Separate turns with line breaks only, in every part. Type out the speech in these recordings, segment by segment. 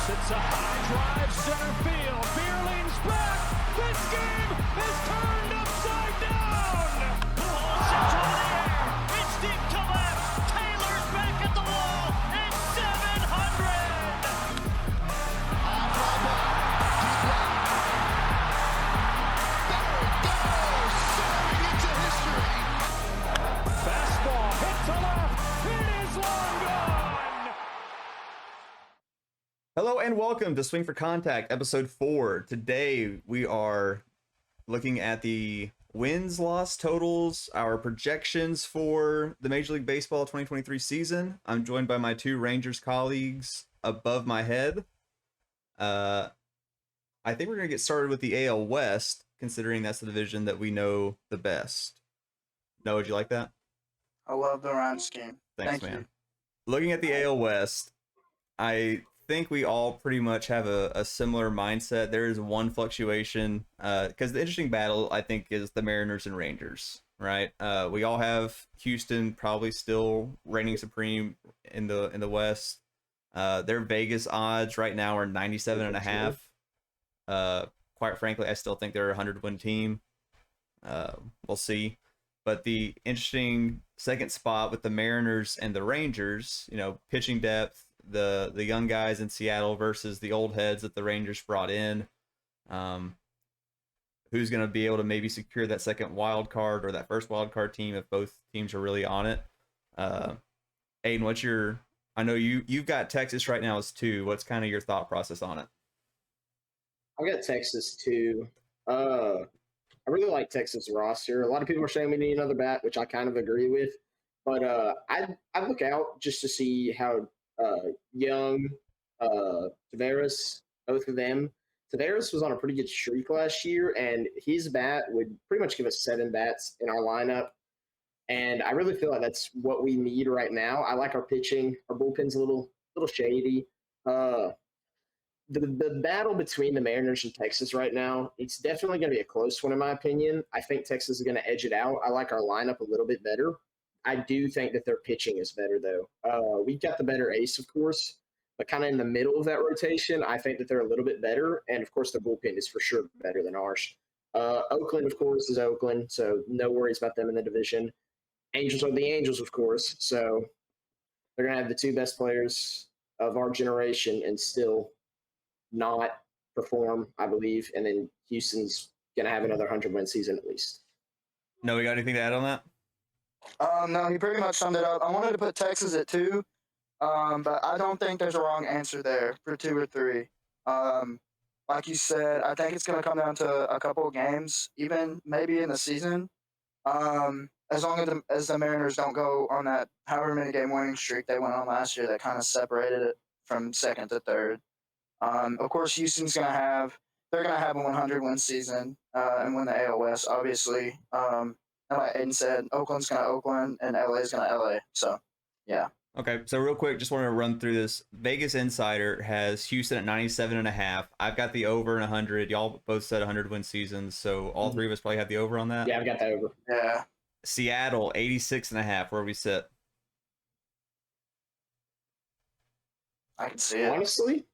It's a high drive, center field. Beer leans back. This game is turned upside down. Pujols into the air. It's deep to left. Taylor's back at the wall. It's 700. There it goes, soaring into history. Fastball hit to left. It is long gone.
Hello and welcome to Swing for Contact, episode 4. Today we are looking at the wins, loss totals, our projections for the Major League Baseball 2023 season. I'm joined by my two Rangers colleagues above my head. I think we're going to get started with the AL West, considering that's the division that we know the best. Noah, would you like that?
I love the rhyme scheme.
Thanks,
Thank
man.
you.
Looking at the AL West, I think we all pretty much have a similar mindset. There is one fluctuation because the interesting battle, I think, is the Mariners and Rangers, right? We all have Houston probably still reigning supreme in the West. Their Vegas odds right now are 97.5. Quite frankly, I still think they're a 100-win team. We'll see. But the interesting second spot with the Mariners and the Rangers, pitching depth, the young guys in Seattle versus the old heads that the Rangers brought in. Who's going to be able to maybe secure that second wild card or that first wild card team if both teams are really on it? Aiden, I know you've got Texas right now as 2. What's kind of your thought process on it?
I've got Texas too. I really like Texas roster. A lot of people are saying we need another bat, which I kind of agree with. But I look out just to see how Young, Taveras, both of them. Taveras was on a pretty good streak last year, and his bat would pretty much give us 7 bats in our lineup. And I really feel like that's what we need right now. I like our pitching. Our bullpen's a little shady. The battle between the Mariners and Texas right now, it's definitely going to be a close one in my opinion. I think Texas is going to edge it out. I like our lineup a little bit better. I do think that their pitching is better, though. We've got the better ace, of course, but kind of in the middle of that rotation, I think that they're a little bit better. And, of course, the bullpen is for sure better than ours. Oakland, of course, is Oakland, so no worries about them in the division. Angels are the Angels, of course, so they're going to have the 2 best players of our generation and still not perform, I believe. And then Houston's going to have another 100-win season at least.
No, we got anything to add on that?
No, he pretty much summed it up. I wanted to put Texas at 2, but I don't think there's a wrong answer there for 2 or 3. Like you said, I think it's going to come down to a couple of games, even maybe in the season. As long as the Mariners don't go on that however many game winning streak they went on last year that kind of separated it from second to third. Of course, Houston's going to have a 100-win season and win the AL West, obviously. And like Aiden said, Oakland's going to Oakland and LA's going to LA. So, yeah.
Okay, so real quick, just want to run through this. Vegas Insider has Houston at 97.5. I've got the over in 100. Y'all both said 100-win seasons, so all 3 of us probably have the over on that.
Yeah, I've got that over.
Yeah.
Seattle, 86.5. Where we sit?
I can see it.
Honestly,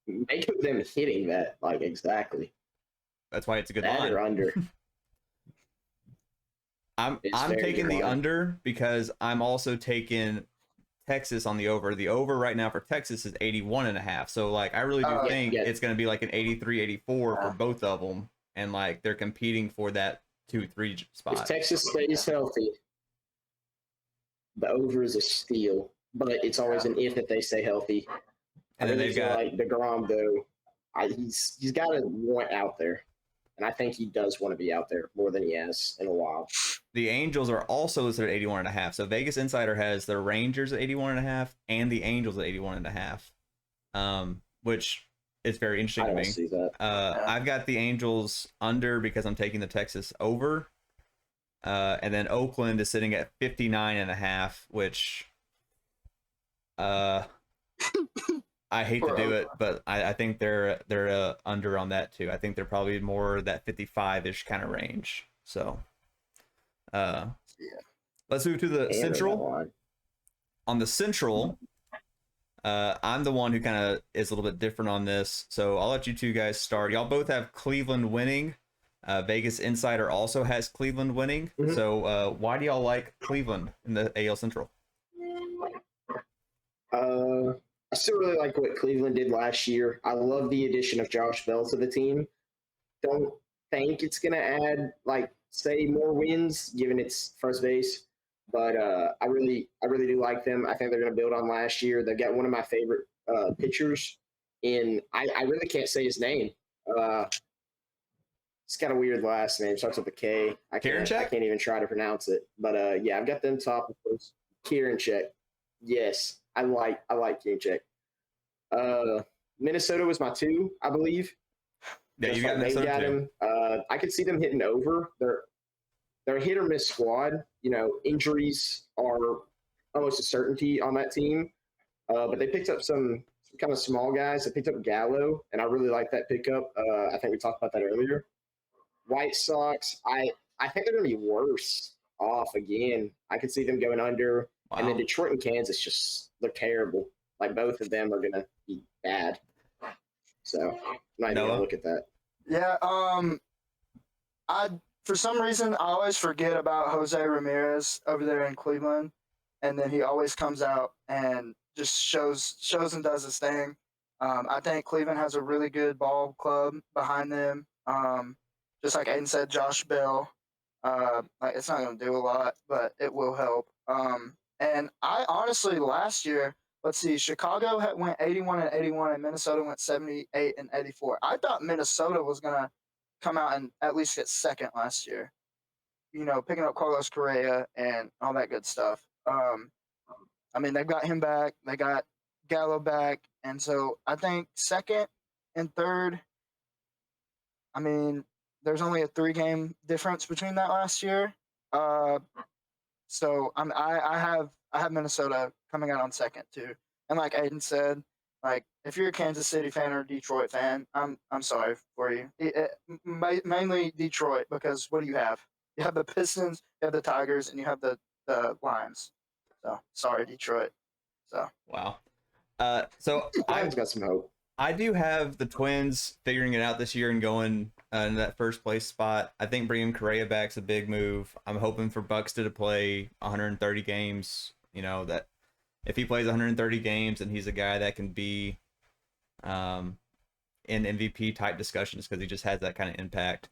make of them hitting that, like, exactly.
That's why it's a good
That
line.
or under.
I'm
very
taking
good
the
line.
under because I'm also taking Texas on the over. The over right now for Texas is 81.5. So, like, I really do think it's going to be like an 83, 84 for both of them. And, like, they're competing for that 2-3 spot.
If Texas stays healthy, the over is a steal. But it's always an if they stay healthy.
And then they've got
like DeGrom, though. He's got to want out there. And I think he does want to be out there more than he has in a while.
the Angels are also listed at 81.5. So Vegas Insider has the Rangers at 81.5 and the Angels at 81.5, which is very interesting to me.
See that.
I've got the Angels under because I'm taking the Texas over. And then Oakland is sitting at 59.5, which I hate to do it, but I think they're under on that too. I think they're probably more that 55-ish kind of range. So let's move to the Central. On the Central, I'm the one who kind of is a little bit different on this, so I'll let you two guys start. Y'all both have Cleveland winning. Vegas Insider also has Cleveland winning.
Mhm.
So why do y'all like Cleveland in the AL Central?
I still really like what Cleveland did last year. I love the addition of Josh Bell to the team. Don't think it's going to add, like, say, more wins, given its first base. But I really do like them. I think they're going to build on last year. They've got one of my favorite pitchers in. I really can't say his name. It's got a weird last name. Starts with a K. I can't even try to pronounce it. But yeah, I've got them top. Kieranchek. Yes, I like Kieranchek. Minnesota was my 2, I believe.
Yeah, you got Minnesota too.
I could see them hitting over. They're a hit or miss squad. You know, injuries are almost a certainty on that team. But they picked up some kind of small guys. They picked up Gallo, and I really like that pickup. I think we talked about that earlier. White Sox, I think they're going to be worse off again. I could see them going under.
Wow.
And then Detroit and Kansas, they're terrible. Like, both of them are going to be bad. So I'm not even going to look at that.
Yeah, for some reason, I always forget about Jose Ramirez over there in Cleveland, and then he always comes out and just shows and does his thing. I think Cleveland has a really good ball club behind them. Just like Aiden said, Josh Bell. Like, it's not going to do a lot, but it will help. And I honestly, last year, let's see, Chicago went 81-81, and Minnesota went 78-84. I thought Minnesota was going to come out and at least get second last year. You know, picking up Carlos Correa and all that good stuff. I mean, they've got him back. They got Gallo back. And so I think second and third, I mean, there's only a 3-game difference between that last year. So I have Minnesota coming out on second too. And like Aiden said, like, if you're a Kansas City fan or a Detroit fan, I'm sorry for you. Mainly Detroit, because what do you have? You have the Pistons, you have the Tigers, and you have the Lions. So sorry, Detroit. So
wow. So
Lions got some hope.
I do have the Twins figuring it out this year and going in that first place spot. I think bringing Correa back's a big move. I'm hoping for Buxton to play 130 games. You know, that if he plays 130 games and he's a guy that can be in MVP type discussions, because he just has that kind of impact.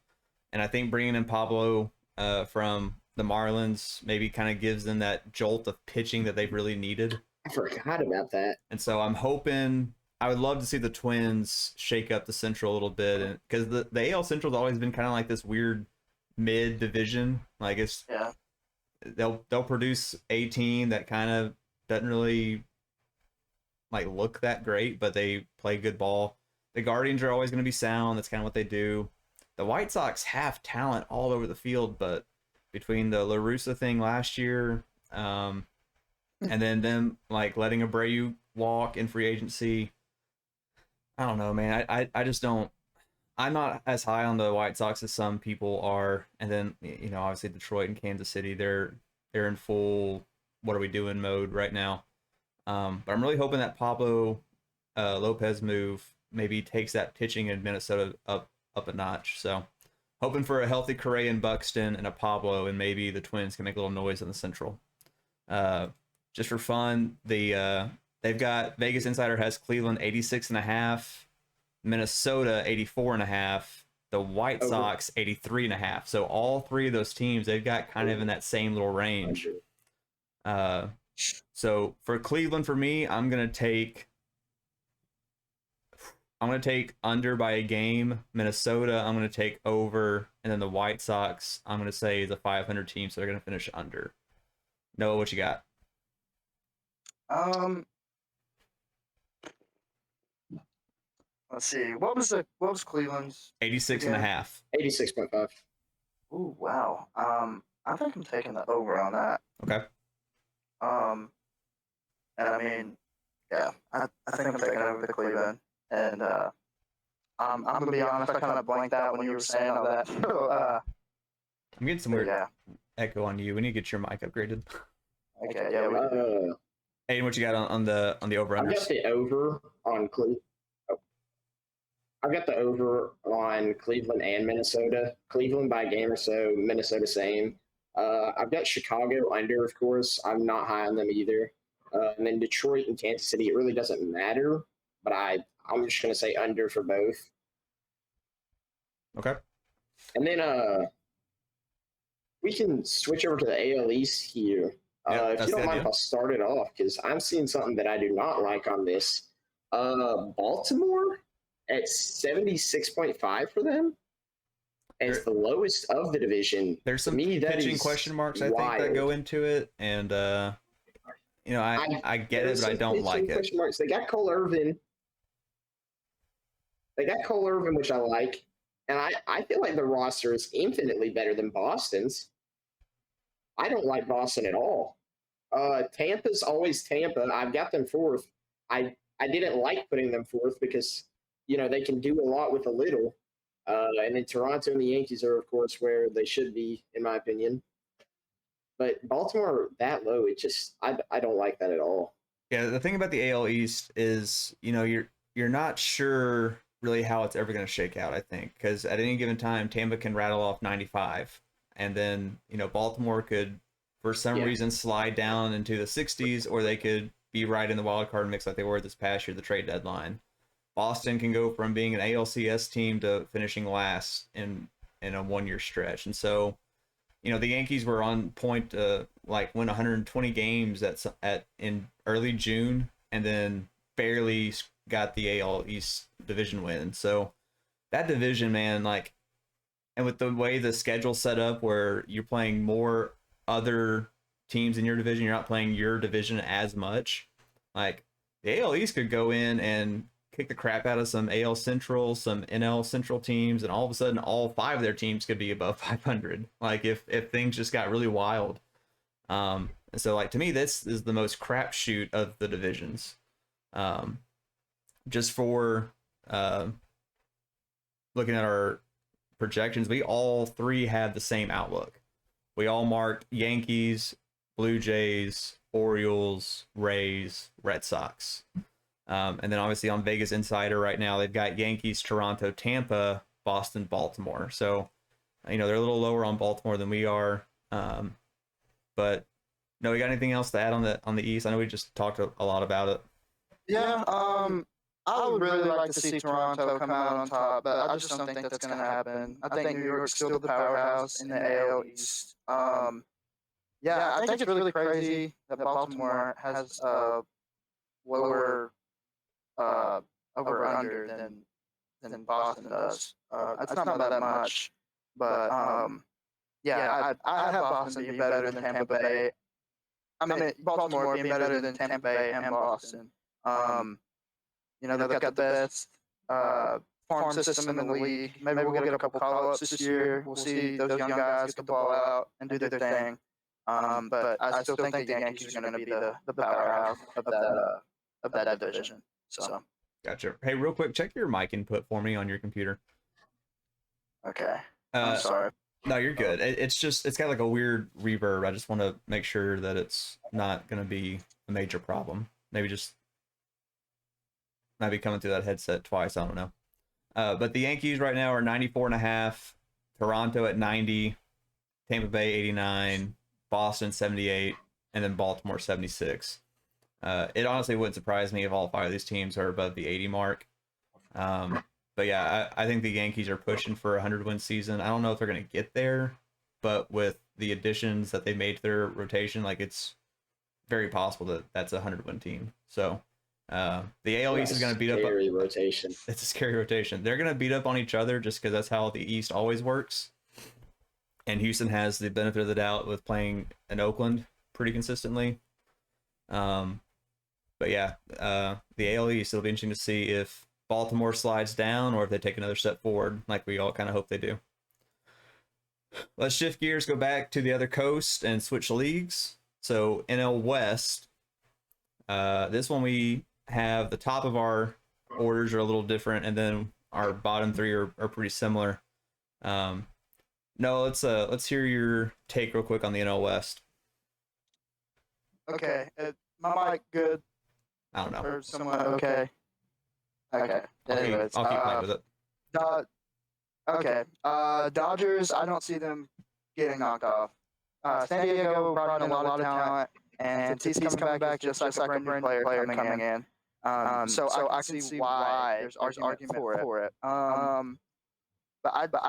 And I think bringing in Pablo from the Marlins maybe kind of gives them that jolt of pitching that they've really needed.
I forgot about that.
And so I'm hoping, I would love to see the Twins shake up the Central a little bit, and because the AL Central's always been kind of like this weird mid division. Like, it's they'll produce a team that kind of doesn't really like look that great, but they play good ball. The Guardians are always going to be sound. That's kind of what they do. The White Sox have talent all over the field, but between the La Russa thing last year, and then them like letting Abreu walk in free agency, I don't know, man. I just don't. I'm not as high on the White Sox as some people are. And then, you know, obviously Detroit and Kansas City, they're in full what are we doing mode right now. But I'm really hoping that Pablo Lopez move maybe takes that pitching in Minnesota up a notch. So hoping for a healthy Correa and Buxton and a Pablo, and maybe the Twins can make a little noise in the Central. Just for fun, they've got Vegas Insider has Cleveland 86.5, Minnesota 84.5, the White Sox 83.5. So all three of those teams, they've got kind of in that same little range. So for Cleveland, for me, I'm gonna take under by a game. Minnesota, I'm gonna take over, and then the White Sox, I'm gonna say is a 500 team, so they're gonna finish under. Noah, what you got?
Let's see. What was Cleveland's?
86.5.
86.5.
Ooh, wow. I think I'm taking the over on that.
Okay.
And I mean, yeah, I think I'm taking over the Cleveland. And I'm gonna be honest, I kind of blanked out when you were saying all that. So,
I'm getting some weird echo on you. We need to get your mic upgraded.
Okay, yeah.
Hey, what you got on the over
I've got
unders?
the over on Cleveland. I've got the over on Cleveland and Minnesota. Cleveland by a game or so, Minnesota same. I've got Chicago under, of course. I'm not high on them either. And then Detroit and Kansas City, it really doesn't matter, but I'm just going to say under for both.
Okay.
And then we can switch over to the AL East here.
Yeah,
If
that's
you
the
don't mind,
idea.
I'll start it off because I'm seeing something that I do not like on this. Baltimore at 76.5 for them as the lowest of the division.
There's
To
some
me, that
pitching
is
question marks I think that
wild.
go into it, and I get it,
There's
but I
some
don't
pitching
like it.
question marks. They got Cole Irvin. Which I like. And I feel like the roster is infinitely better than Boston's. I don't like Boston at all. Tampa's always Tampa. I've got them fourth. I didn't like putting them fourth because they can do a lot with a little. And then Toronto and the Yankees are, of course, where they should be, in my opinion. But Baltimore that low, it just I don't like that at all.
Yeah, the thing about the AL East is, you're not sure really how it's ever going to shake out, I think, because at any given time, Tampa can rattle off 95, and then, Baltimore could, for some reason, slide down into the 60s, or they could be right in the wild card mix like they were this past year, the trade deadline. Boston can go from being an ALCS team to finishing last in a 1 year stretch, and so the Yankees were on point to like win 120 games in early June, and then barely got the AL East division win. So that division, man, like, and with the way the schedule's set up, where you're playing more other teams in your division, you're not playing your division as much. Like, the AL East could go in and kick the crap out of some AL Central, some NL Central teams, and all of a sudden, all 5 of their teams could be above 500. Like, if things just got really wild. So, like, to me, this is the most crapshoot of the divisions. Just for looking at our projections, we all 3 had the same outlook. We all marked Yankees, Blue Jays, Orioles, Rays, Red Sox. And then obviously on Vegas Insider right now, they've got Yankees, Toronto, Tampa, Boston, Baltimore. So, they're a little lower on Baltimore than we are. But no, we got anything else to add on the East? I know we just talked a lot about it.
Yeah, I would really like to see Toronto come out on top, but I just don't think that's going to happen. I think New York's still the powerhouse in the AL East. Yeah, I think it's really crazy that Baltimore has lower over under than Boston does. It's not by that much, but yeah, I have Boston being better than Tampa Bay. I mean, Baltimore being better than Tampa Bay and Boston. They've got the best farm system in the league. Maybe we'll get a couple call-ups this year. We'll see those young guys get the ball out and do their thing. But I still think the Yankees are going to be the powerhouse of that division. So
Gotcha. Hey, real quick, check your mic input for me on your computer.
okay, I'm sorry.
No, you're good. It's got like a weird reverb. I just want to make sure that it's not going to be a major problem. Maybe might be coming through that headset twice. I don't know. But the Yankees right now are 94.5, Toronto at 90, Tampa Bay 89, Boston 78, and then Baltimore 76. It honestly wouldn't surprise me if all 5 of these teams are above the 80 mark. But yeah, I think the Yankees are pushing for a 100-win season. I don't know if they're going to get there, but with the additions that they made to their rotation, like, it's very possible that that's a 100-win team. So the AL East is going to beat up.
Scary rotation.
It's a scary rotation. They're going to beat up on each other just because that's how the East always works. And Houston has the benefit of the doubt with playing in Oakland pretty consistently. But yeah, the AL East, it'll be interesting to see if Baltimore slides down or if they take another step forward, like we all kind of hope they do. Let's shift gears, go back to the other coast, and switch leagues. So NL West, this one we have the top of our orders are a little different, and then our bottom 3 are pretty similar. No, let's hear your take real quick on the NL West.
Okay, my mic good
I don't know.
or somewhat okay? Okay. Anyways,
I'll keep playing with it.
Okay. Dodgers, I don't see them getting knocked off. San Diego brought in a lot of talent, and Tatis coming back just like a brand new player coming in. So I can see why there's argument for it. But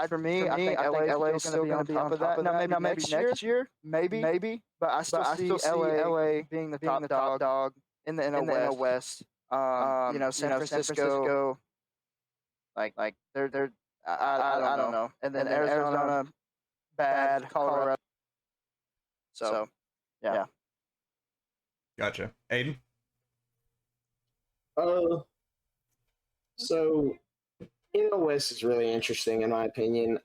for me, I think LA is still going to be on top of that. Now maybe next year, maybe. But I still see LA being the top dog in the NL West. San Francisco, like they're I don't know. And then Arizona, bad. Colorado. So yeah.
Gotcha. Aiden?
So NL West is really interesting in my opinion.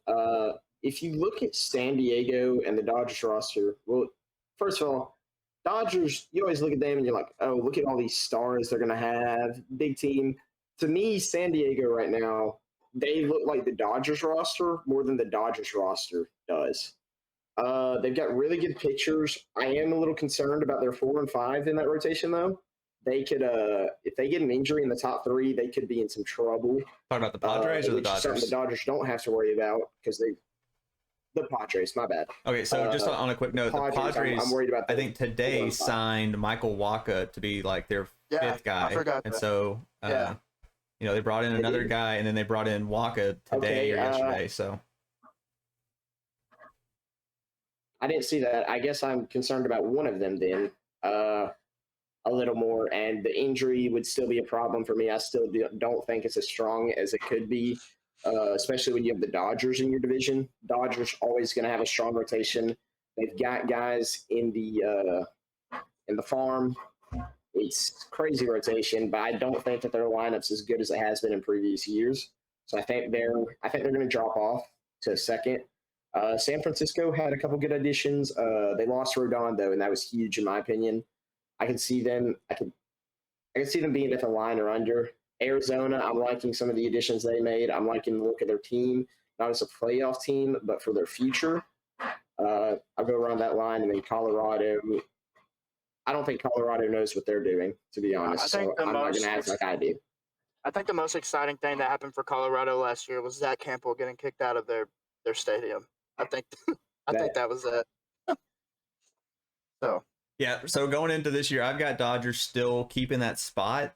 If you look at San Diego and the Dodgers roster, well, first of all, Dodgers, you always look at them and you're like, oh, look at all these stars they're gonna have, big team. To me, San Diego right now, they look like the Dodgers roster more than the Dodgers roster does. They've got really good pitchers. I am a little concerned about their 4 and 5 in that rotation, though. They could, if they get an injury in the top 3, they could be in some trouble.
Talking about the Padres or the
Which is something
Dodgers?
the Dodgers don't have to worry about because the Padres. My bad.
Okay, so just on a quick note, the Padres,
I'm worried about
I think today signed Michael Wacha to be like their fifth guy.
I forgot
and
that.
so, they brought in another guy, and then they brought in Wacha today or yesterday. So
I didn't see that. I guess I'm concerned about one of them then a little more, and the injury would still be a problem for me. I still don't think it's as strong as it could be, especially when you have the Dodgers in your division. Dodgers always going to have a strong rotation. They've got guys in the farm. It's crazy rotation, but I don't think that their lineup's as good as it has been in previous years. So I think they're going to drop off to second. San Francisco had a couple good additions. They lost Rodon though, and that was huge in my opinion. I can see them. I can see them being at the line or under. Arizona, I'm liking some of the additions they made. I'm liking the look of their team, not as a playoff team, but for their future. I'll go around that line, and then Colorado. I don't think Colorado knows what they're doing, to be honest. So I'm not going to act like I do.
I think the most exciting thing that happened for Colorado last year was Zach Campbell getting kicked out of their stadium. I think that was it. So
yeah, so going into this year, I've got Dodgers still keeping that spot,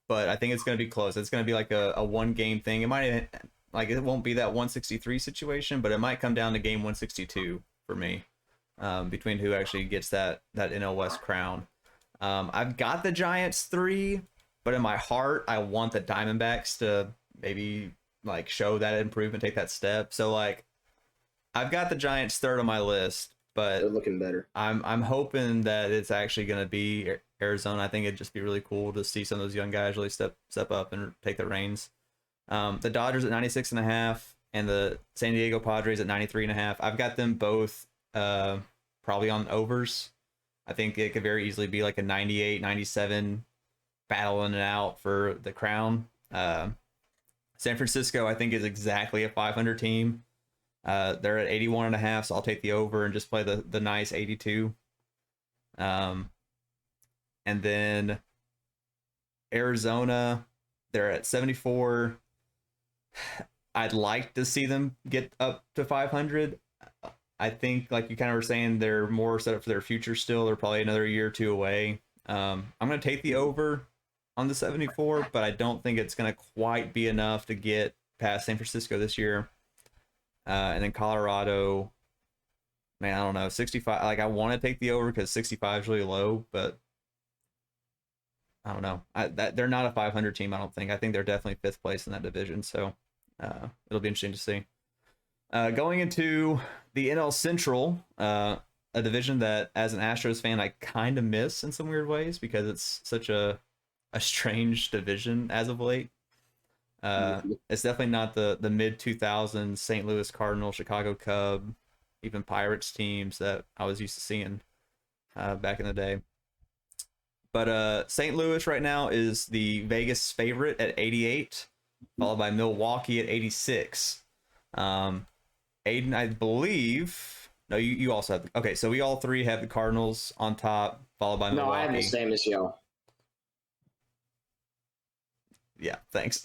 but I think it's going to be close. It's going to be like a one-game thing. It might it won't be that 163 situation, but it might come down to game 162 for me, between who actually gets that NL West crown. I've got the Giants 3, but in my heart, I want the Diamondbacks to maybe like show that improvement, take that step. So like, I've got the Giants 3rd on my list, but
they're looking better.
I'm hoping that it's actually going to be Arizona. I think it'd just be really cool to see some of those young guys really step up and take the reins. The Dodgers at 96.5 and the San Diego Padres at 93.5. I've got them both probably on overs. I think it could very easily be like a 98, 97 battling it out for the crown. San Francisco, I think, is exactly a 500 team. They're at 81.5, so I'll take the over and just play the nice 82. And then Arizona, they're at 74. I'd like to see them get up to 500. I think, like you kind of were saying, they're more set up for their future still. They're probably another year or two away. I'm going to take the over on the 74, but I don't think it's going to quite be enough to get past San Francisco this year. And then Colorado, man, I don't know, 65. Like, I want to take the over because 65 is really low, but I don't know. They're not a 500 team, I don't think. I think they're definitely 5th place in that division, so it'll be interesting to see. Going into the NL Central, a division that, as an Astros fan, I kind of miss in some weird ways because it's such a strange division as of late. It's definitely not the mid 2000s St. Louis Cardinals, Chicago Cub, even Pirates teams that I was used to seeing back in the day. But St. Louis right now is the Vegas favorite at 88, followed by Milwaukee at 86. Aiden, I believe No, you also have. Okay, so we all three have the Cardinals on top, followed by
No, I have the
Milwaukee.
same as y'all.
Yeah, thanks.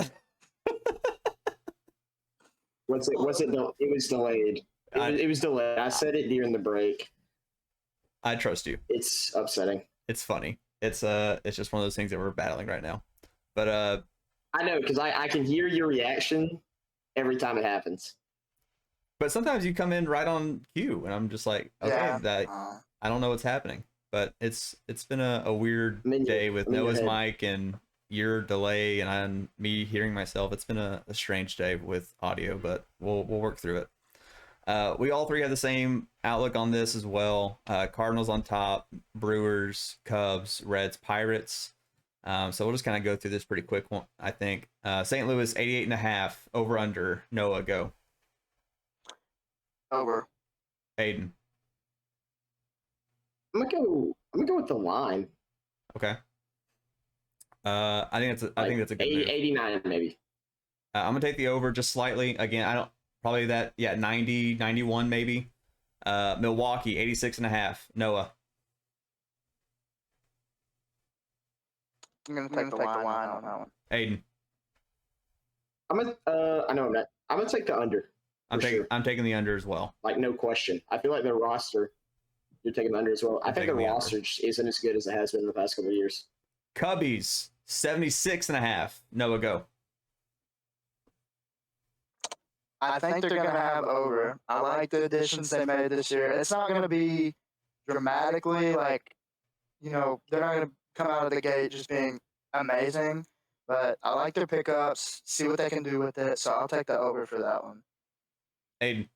What's it? It was delayed. It was delayed. I said it during the break.
I trust you.
It's upsetting.
It's funny. It's just one of those things that we're battling right now. But
I know, because I can hear your reaction every time it happens.
but sometimes you come in right on cue, and I'm just like, okay,
Yeah.
that I don't know what's happening. But it's been a weird day with
I'm in your
Noah's
head.
mic and your delay and me hearing myself. It's been a strange day with audio, but we'll work through it. We all three have the same outlook on this as well. Cardinals on top, Brewers, Cubs, Reds, Pirates. So we'll just kind of go through this pretty quick one, I think. St. Louis 88.5 over under. Noah, go.
Over.
Aiden.
I'm gonna go with the line.
Okay. I think that's a good move.
89 maybe.
I'm gonna take the over just slightly. Again, I don't probably that 90, 91 maybe. Milwaukee 86.5. Noah.
I'm gonna take the line on that one.
Aiden.
I know I'm not. I'm gonna take the under.
I'm taking the under as well.
Like, no question. I feel like their roster. You're taking the under as well. I think
taking
their
the
roster just isn't as good as it has been in the past couple of years.
Cubbies 76.5. Noah, go.
I think they're gonna have over. I like the additions they made this year. It's not gonna be dramatically like, they're not gonna come out of the gate just being amazing. But I like their pickups. See what they can do with it. So I'll take the over for that one.
Aiden.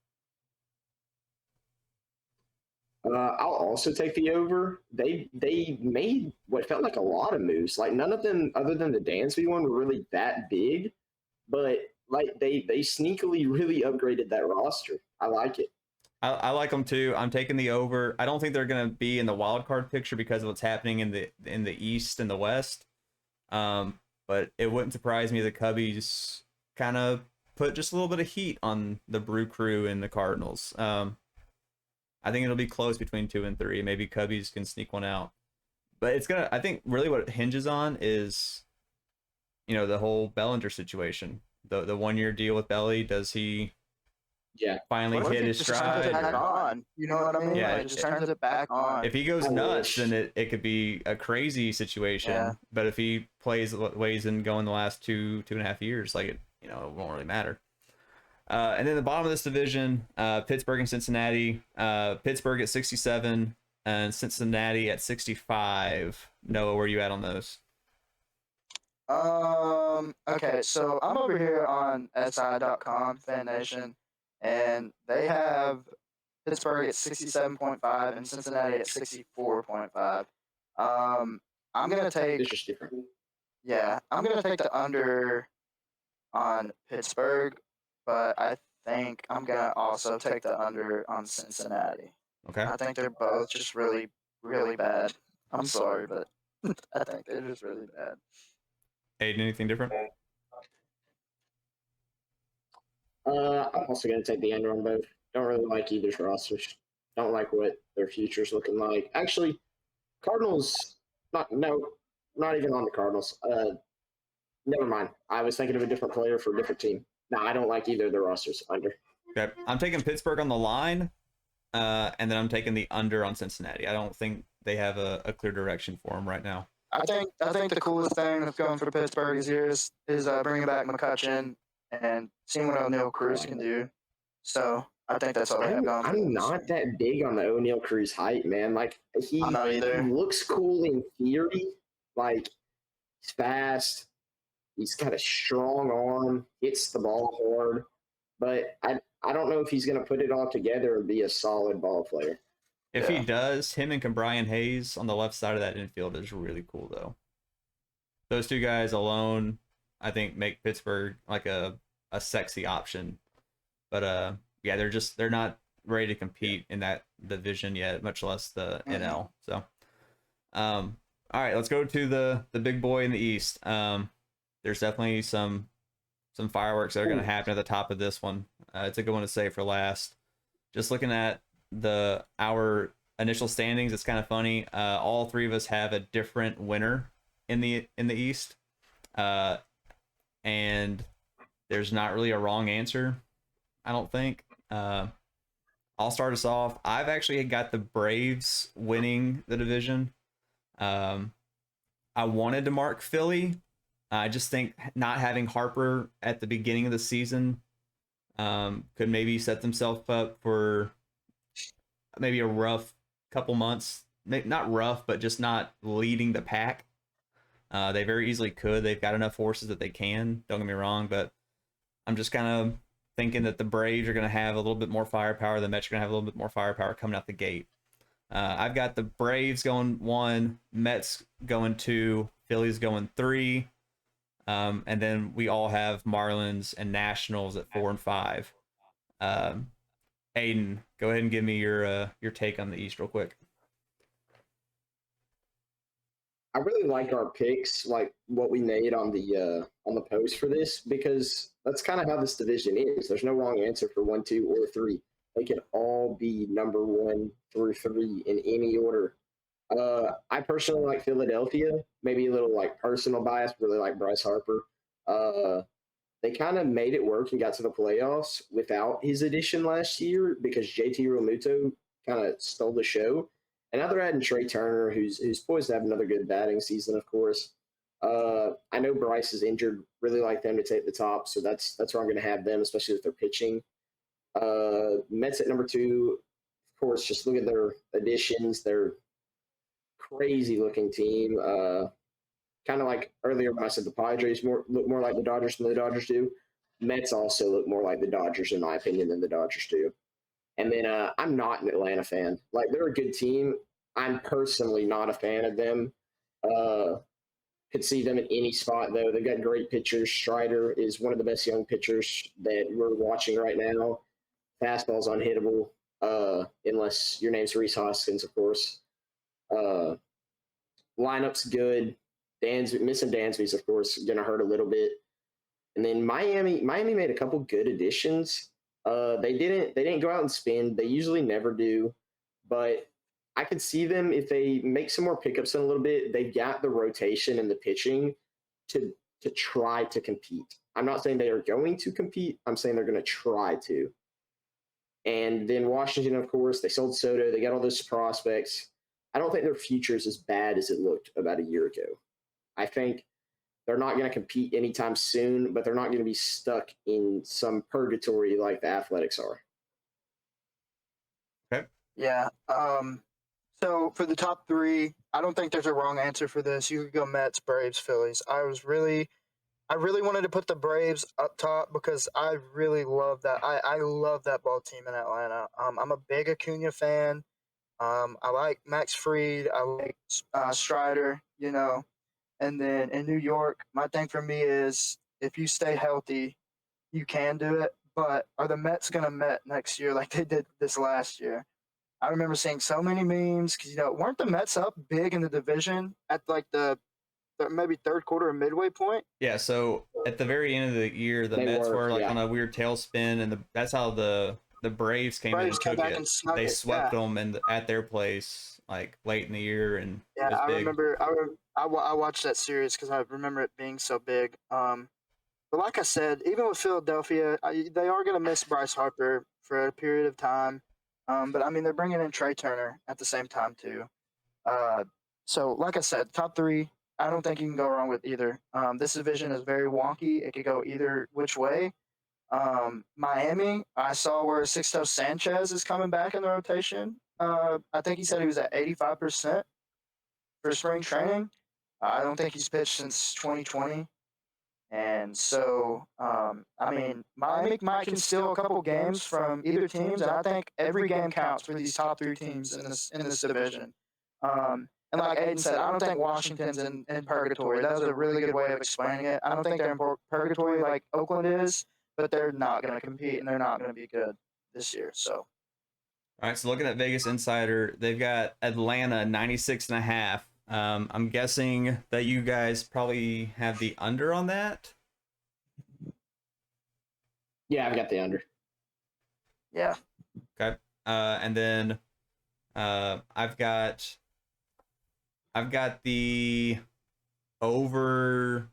I'll also take the over. They made what felt like a lot of moves. Like, none of them, other than the Dansby one, were really that big. But like they sneakily really upgraded that roster. I like it.
I like them too. I'm taking the over. I don't think they're going to be in the wild card picture because of what's happening in the East and the West. But it wouldn't surprise me if the Cubbies kind of put just a little bit of heat on the Brew Crew and the Cardinals. I think it'll be close between 2 and 3. Maybe Cubbies can sneak one out. But I think really what it hinges on is, the whole Bellinger situation. The 1-year deal with Belly. Does he finally hit his stride?
Back on? You know what I mean?
Yeah,
Like, just turns it back on.
If he goes nuts, then it could be a crazy situation.
Yeah.
But if he plays what ways and go in the last 2.5 years, it won't really matter. And then the bottom of this division, Pittsburgh and Cincinnati. Pittsburgh at 67 and Cincinnati at 65. Noah, where are you at on those?
Okay, so I'm over here on SI.com, Fan Nation, and they have Pittsburgh at 67.5 and Cincinnati at 64.5. I'm gonna take.
It's just different.
Yeah, I'm gonna take the under on Pittsburgh, but I think I'm gonna also take the under on Cincinnati.
Okay.
I think they're both just really, really bad. I'm sorry, but I think they're just really bad.
Aiden, anything different?
I'm also going to take the under on both. Don't really like either's rosters. Don't like what their future's looking like. Actually, Cardinals, not even on the Cardinals. Never mind. I was thinking of a different player for a different team. No, I don't like either of their rosters. Under.
Okay. I'm taking Pittsburgh on the line, and then I'm taking the under on Cincinnati. I don't think they have a clear direction for them right now.
I think the coolest thing that's going for Pittsburgh this year is bringing back McCutchen and seeing what O'Neal Cruz can do. So I think that's all they have going.
I'm not that big on the O'Neal Cruz hype, man. Like, he
I'm not either.
looks cool in theory. Like, he's fast. He's got a strong arm. Hits the ball hard. But I don't know if he's going to put it all together and be a solid ball player.
If he does, him and Brian Hayes on the left side of that infield is really cool, though. Those two guys alone, I think, make Pittsburgh like a sexy option. But yeah, they're not ready to compete in that division yet, much less the NL. So, all right, let's go to the big boy in the East. There's definitely some fireworks that are going to happen at the top of this one. It's a good one to say for last. Just looking at our initial standings, it's kind of funny. All three of us have a different winner in the East, and there's not really a wrong answer, I don't think. I'll start us off. I've actually got the Braves winning the division. I wanted to mark Philly. I just think not having Harper at the beginning of the season could maybe set themselves up for maybe a rough couple months. Not rough, but just not leading the pack. They very easily could. They've got enough horses that they can. Don't get me wrong, but I'm just kind of thinking that the Braves are going to have a little bit more firepower. The Mets are going to have a little bit more firepower coming out the gate. I've got the Braves going 1, Mets going 2, Phillies going 3, and then we all have Marlins and Nationals at 4 and 5. Aiden, go ahead and give me your take on the East real quick.
I really like our picks, like what we made on the post for this, because that's kind of how this division is. There's no wrong answer for 1, 2, or 3. They can all be number 1 through 3 in any order. I personally like Philadelphia, maybe a little like personal bias, really like Bryce Harper. They kind of made it work and got to the playoffs without his addition last year because JT Realmuto kind of stole the show. And now they're adding Trey Turner, who's poised to have another good batting season, of course. I know Bryce is injured. Really like them to take the top, so that's where I'm going to have them, especially if they're pitching. Mets at number 2, of course. Just look at their additions. They're crazy looking team. Kind of like earlier when I said the Padres look more like the Dodgers than the Dodgers do. Mets also look more like the Dodgers, in my opinion, than the Dodgers do. And then I'm not an Atlanta fan. Like, they're a good team. I'm personally not a fan of them. Could see them in any spot, though. They've got great pitchers. Strider is one of the best young pitchers that we're watching right now. Fastball's unhittable, unless your name's Reese Hoskins, of course. Lineup's good. Missing Dansby's, of course, going to hurt a little bit. And then Miami made a couple good additions. They didn't go out and spend. They usually never do, but I could see them if they make some more pickups in a little bit. They've got the rotation and the pitching to try to compete. I'm not saying they are going to compete. I'm saying they're going to try to. And then Washington, of course, they sold Soto. They got all those prospects. I don't think their future is as bad as it looked about a year ago. I think they're not going to compete anytime soon, but they're not going to be stuck in some purgatory like the Athletics are.
Okay.
Yeah. So for the top 3, I don't think there's a wrong answer for this. You could go Mets, Braves, Phillies. I really wanted to put the Braves up top because I really love that. I love that ball team in Atlanta. I'm a big Acuna fan. I like Max Fried. I like Strider, And then in New York, my thing for me is if you stay healthy, you can do it. But are the Mets going to Met next year like they did this last year? I remember seeing so many memes because, weren't the Mets up big in the division at like the maybe third quarter or midway point?
Yeah, so at the very end of the year, the Mets were like on a weird tailspin, and that's how the Braves came in and took it. They swept them at their place like late in the year, and
yeah, I remember. I watched that series because I remember it being so big. But like I said, even with Philadelphia, they are going to miss Bryce Harper for a period of time. But I mean, they're bringing in Trey Turner at the same time too. So like I said, top 3. I don't think you can go wrong with either. This division is very wonky. It could go either which way. Miami, I saw where Sixto Sanchez is coming back in the rotation. I think he said he was at 85% for spring training. I don't think he's pitched since 2020. And so, I mean, Miami might can steal a couple games from either teams, and I think every game counts for these top 3 teams in this division. And like Aiden said, I don't think Washington's in purgatory. That was a really good way of explaining it. I don't think they're in purgatory like Oakland is, but they're not going to compete, and they're not going to be good this year. So,
all right. So looking at Vegas Insider, they've got Atlanta 96.5. I'm guessing that you guys probably have the under on that.
Yeah, I've got the under.
Yeah.
Okay. And then I've got the over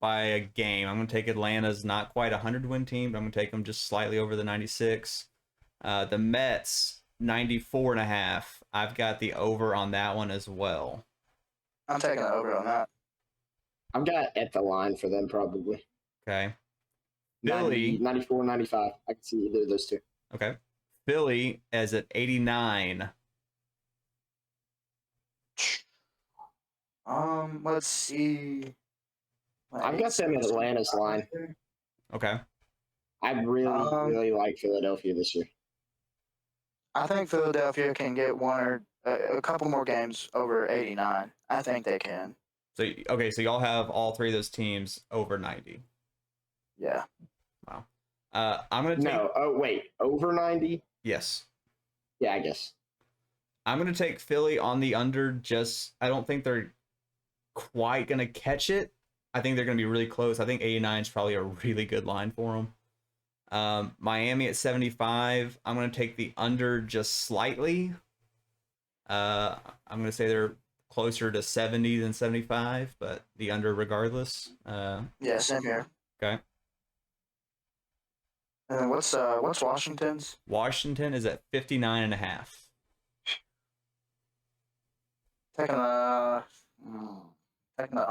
by a game. I'm going to take Atlanta's not quite a 100-win team, but I'm going to take them just slightly over the 96. The Mets, 94.5. I've got the over on that one as well.
I'm taking the over on that.
I've got at the line for them probably.
Okay.
90,
Philly,
94, 95. I can see either of those two.
okay. Philly is at 89.
Let's see.
I've got them at Atlanta's line.
Okay.
I really like Philadelphia this year.
I think Philadelphia can get one or a couple more games over 89. I think they can.
So, okay, so y'all have all three of those teams over 90.
Yeah.
Wow. I'm going to take...
No, oh, wait. Over 90?
Yes.
Yeah, I guess.
I'm going to take Philly on the under. Just, I don't think they're quite going to catch it. I think they're going to be really close. I think 89 is probably a really good line for them. Miami at 75. I'm going to take the under just slightly. I'm going to say they're closer to 70 than 75, but the under regardless.
Yeah, same here.
Okay.
And what's Washington's?
Washington is at 59.5.
Taking the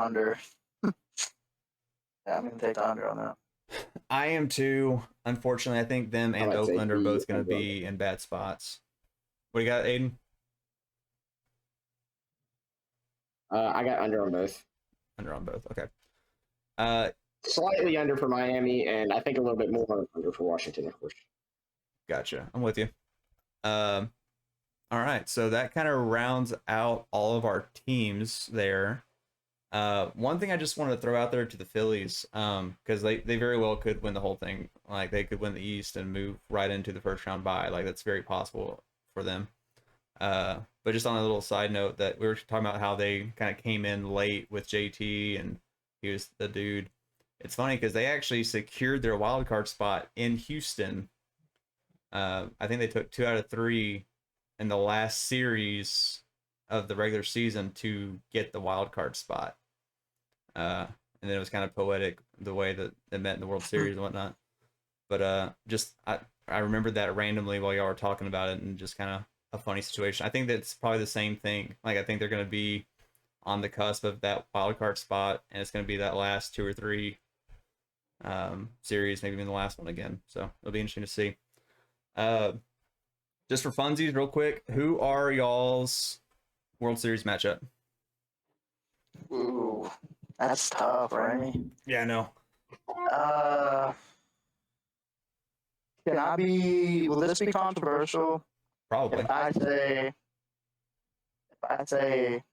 under. Yeah, I'm gonna take the under on that.
I am too. Unfortunately, I think them and Oakland are both going to be in bad spots. What do you got, Aiden?
I got under on both.
Under on both. Okay.
Slightly under for Miami, and I think a little bit more under for Washington, of course.
Gotcha. I'm with you. All right. So that kind of rounds out all of our teams there. One thing I just wanted to throw out there to the Phillies, because they very well could win the whole thing. Like, they could win the East and move right into the first round bye. Like, that's very possible for them. But just on a little side note, that we were talking about how they kind of came in late with JT and he was the dude. It's funny because they actually secured their wild card spot in Houston. I think they took 2 out of 3 in the last series of the regular season to get the wild card spot. And then it was kind of poetic the way that they met in the World Series and whatnot. But I remembered that randomly while y'all were talking about it, and just kind of a funny situation. I think that's probably the same thing. Like, I think they're going to be on the cusp of that wild card spot, and it's going to be that last 2 or 3 series, maybe even the last one again. So it'll be interesting to see. Just for funsies, real quick, who are y'all's World Series matchup?
Ooh, that's tough, right?
Yeah, I know.
Will this be controversial?
Probably.
If I say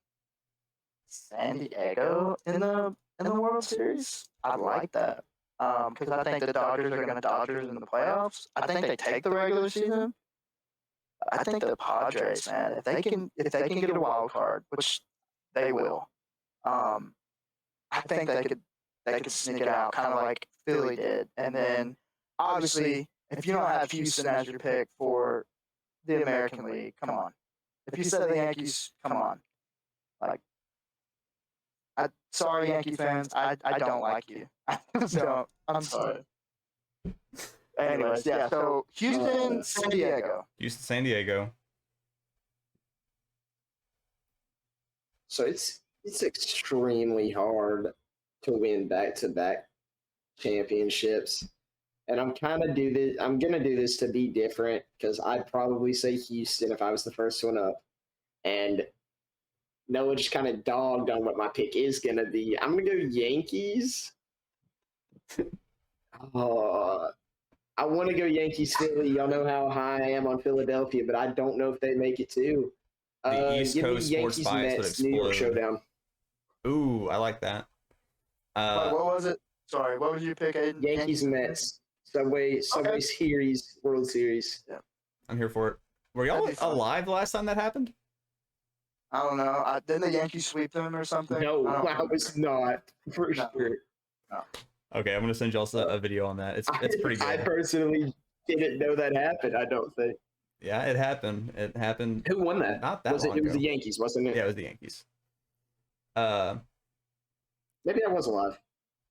San Diego in the World Series, I'd like that. Because I think the Dodgers are going to Dodgers in the playoffs. I think they take the regular season. I think the Padres, man, if they can get a wild card, which they will, I think they could sneak it out, kind of like Philly did. And then, obviously, if you don't have Houston as your pick for the American League, come on. If you said the Yankees, come on. Like, sorry, Yankee fans, I don't like you. I don't. I'm sorry. Anyways, yeah. So Houston, San Diego.
Houston, San Diego.
So it's extremely hard to win back-to-back championships. And I'm gonna do this to be different, because I'd probably say Houston if I was the first one up. And Noah just kind of dogged on what my pick is gonna be. I'm gonna go Yankees. I want to go Yankees Philly. Y'all know how high I am on Philadelphia, but I don't know if they make it too.
The East Coast sports bias would explode.
New York Showdown.
Ooh, I like that.
What was it? Sorry, what was your pick, Aiden?
Yankees Mets. Subway Series, World Series.
Yeah.
I'm here for it. Were y'all alive the last time that happened?
I don't know. Didn't the Yankees sweep them or something?
No, I was not, for sure.
No.
Okay, I'm gonna send y'all a video on that. It's pretty good.
I personally didn't know that happened. I don't think.
Yeah, it happened. It happened.
Who won that?
Not that
was it?
long
It was
ago.
the Yankees, wasn't it?
Yeah, it was the Yankees.
Maybe I was alive.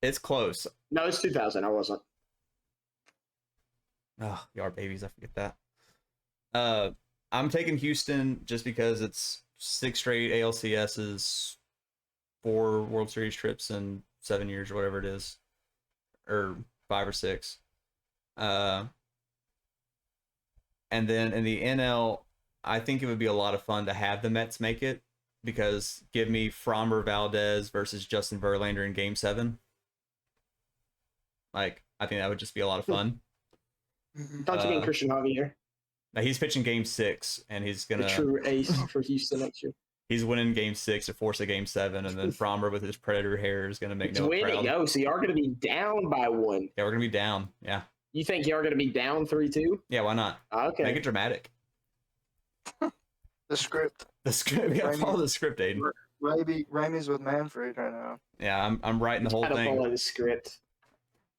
It's close.
No, it's 2000. I wasn't.
Oh, you are babies. I forget that. I'm taking Houston just because it's 6 straight ALCSs, 4 World Series trips in 7 years or whatever it is, or 5 or 6. And then in the NL, I think it would be a lot of fun to have the Mets make it, because give me Framber Valdez versus Justin Verlander in Game 7. Like, I think that would just be a lot of fun.
Thought you mean Christian Javier,
Now he's pitching Game 6, and he's
the
gonna
true ace for Houston next year.
he's winning Game 6 to force a Game 7, and then Framber with his predator hair is gonna make
He's
no
winning.
proud.
Oh, so you are going to be down by 1.
Yeah, we're gonna be down. Yeah,
You think you are going to be down 3-2?
yeah. Why not?
Okay.
Make it dramatic.
The script.
The script. Yeah,
Raimi-
follow the script, Aiden.
Raimi's with Manfred right now.
Yeah, I'm writing the whole
Gotta
thing.
follow the script.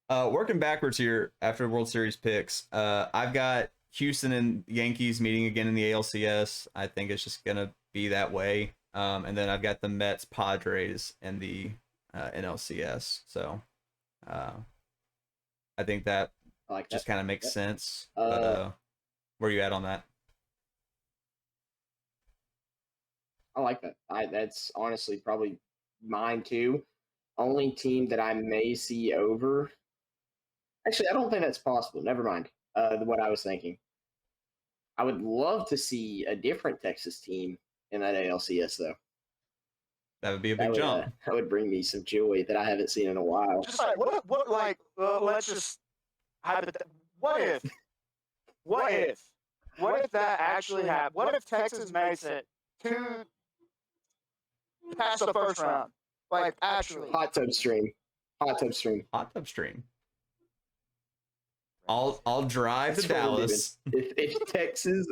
Working backwards here after World Series picks. I've got Houston and Yankees meeting again in the ALCS. I think it's just gonna be that way. And then I've got the Mets Padres in the NLCS. So I think that
I like
just
that.
kind of makes sense.
Uh,
But where are you at on that?
I like that. That's honestly probably mine too. Only team that I may see over. Actually, I don't think that's possible. Never mind. What I was thinking. I would love to see a different Texas team in that ALCS, though.
That would be a
That
big
would,
jump.
that would bring me some joy that I haven't seen in a while.
Just like what like let's just what if that actually happened? What if Texas makes it to past the first round? Like actually,
Hot tub stream. Hot tub stream.
Hot tub stream. I'll drive
That's
to
what we're
Dallas.
If Texas,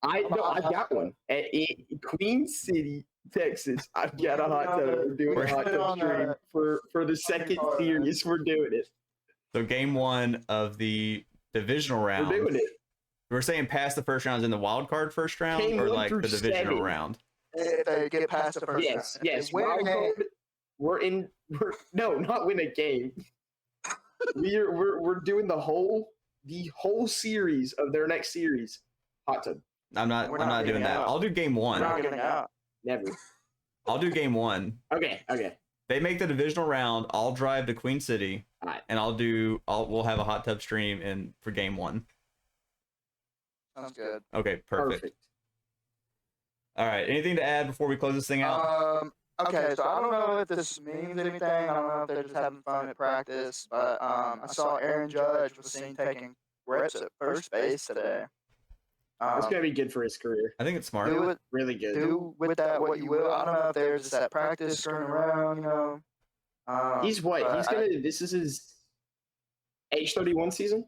I've got one at Queen City, Texas. I've got a hot tub. We're doing a hot tub stream for the second series. We're doing it.
So Game 1 of the divisional round.
We're doing it.
We're saying past the first round is in the wild card first round,
Game
or
1
like
through
the divisional
7.
round.
if they get past the first
Yes,
round.
yes.
If they win
Wild
a game,
card, we're not win a game. We're doing the whole series of their next series. Hot tub.
I'm not
We're
I'm
not
not doing
getting
that.
out.
I'll do Game
we're
1.
not getting out.
Never.
I'll do Game 1.
Okay.
They make the divisional round. I'll drive to Queen City,
Alright.
and we'll have a hot tub stream for Game 1.
Sounds good.
Okay, perfect. All right. Anything to add before we close this thing out?
Okay, so I don't know if this means anything. I don't know if they're just having fun at practice, but I saw Aaron Judge was seen taking reps at first base today.
It's gonna be good for his career.
I think it's smart.
Really good.
Do with that what you will. I don't know if there's just that practice screwing around, you know.
He's what?
but
He's gonna. This is his age 31 season.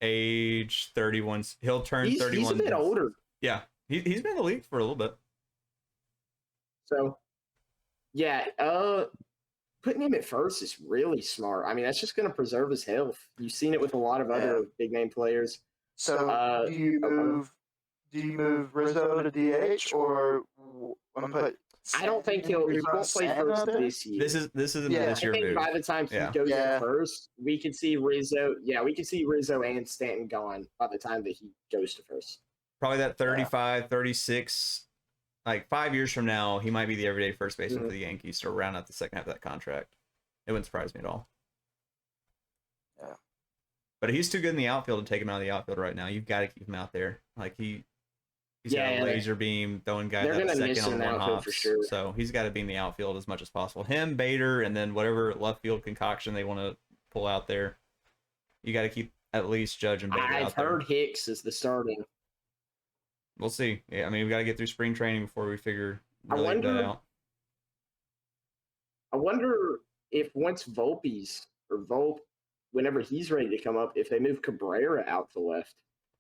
Age 31. He'll turn 31.
He's a bit older.
Yeah. He's been in the league for a little bit.
So, yeah, putting him at first is really smart. I mean, that's just going to preserve his health. You've seen it with a lot of other big name players.
So do you move Rizzo to DH or I'm gonna put?
I don't think he won't play first this year.
This isn't
Yeah,
this
I
year
think
move.
by the time he goes in first, we could see Rizzo. Yeah, we could see Rizzo and Stanton gone by the time that he goes to first.
Probably that 35, 36. Like 5 years from now, he might be the everyday first baseman for the Yankees to round out the second half of that contract. It wouldn't surprise me at all.
Yeah.
But he's too good in the outfield to take him out of the outfield right now. You've got to keep him out there. Like he's got a laser beam throwing guys out second on one hops.
For sure.
So he's got to be in the outfield as much as possible. Him, Bader, and then whatever left field concoction they want to pull out there. You got to keep at least Judge and Bader out
I've
there.
heard Hicks is the starting.
We'll see. Yeah, I mean, we got to get through spring training before we figure that out.
I wonder if once Volpe, whenever he's ready to come up, if they move Cabrera out to left.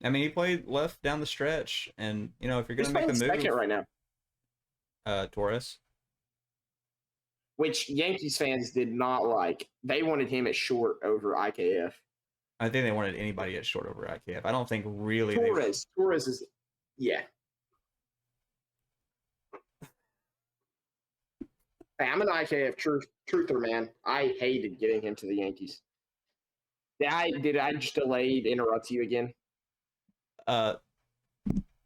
I mean, he played left down the stretch, and you know, if you're going
He's
to make the
playing
move,
second right now,
Torres.
which Yankees fans did not like. They wanted him at short over IKF.
I think they wanted anybody at short over IKF. I don't think really
Torres is, yeah. Hey, I'm an IKF truther, man. I hated getting him to the Yankees. Did I just delayed interrupt you again?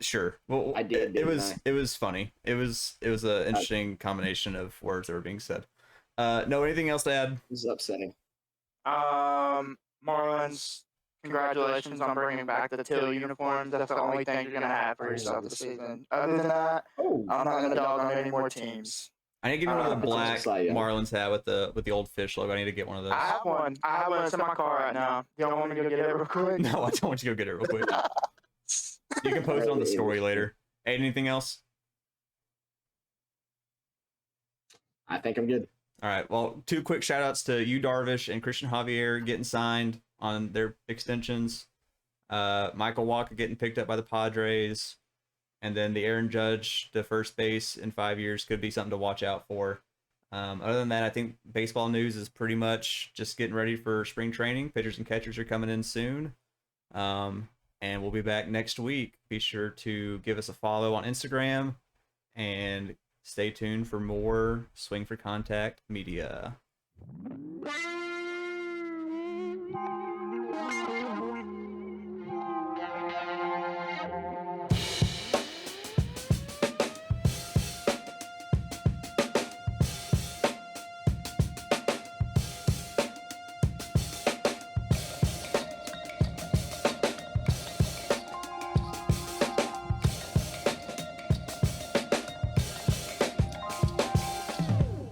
Sure. Well,
I did.
It was funny. It was an interesting combination of words that were being said. No, anything else to add?
This is upsetting.
Marlins, congratulations on bringing back the teal uniforms. That's the only thing you're gonna have for yourself this season. Other than that, I'm not gonna dog on any more teams.
I need to give you one of the black
Cy Young.
Marlins hat with the old fish logo. I need to get one of those.
I have one. It's in my car right now. Y'all want me to go get it real quick?
No, I don't want you to go get it real quick. You can post it on the story later. Hey, anything else?
I think I'm good.
All right. Well, 2 quick shout outs to you, Darvish, and Christian Javier getting signed on their extensions. Michael Walker getting picked up by the Padres. And then the Aaron Judge to first base in 5 years could be something to watch out for. Other than that, I think baseball news is pretty much just getting ready for spring training. Pitchers and catchers are coming in soon. And we'll be back next week. Be sure to give us a follow on Instagram and stay tuned for more Swing for Contact media.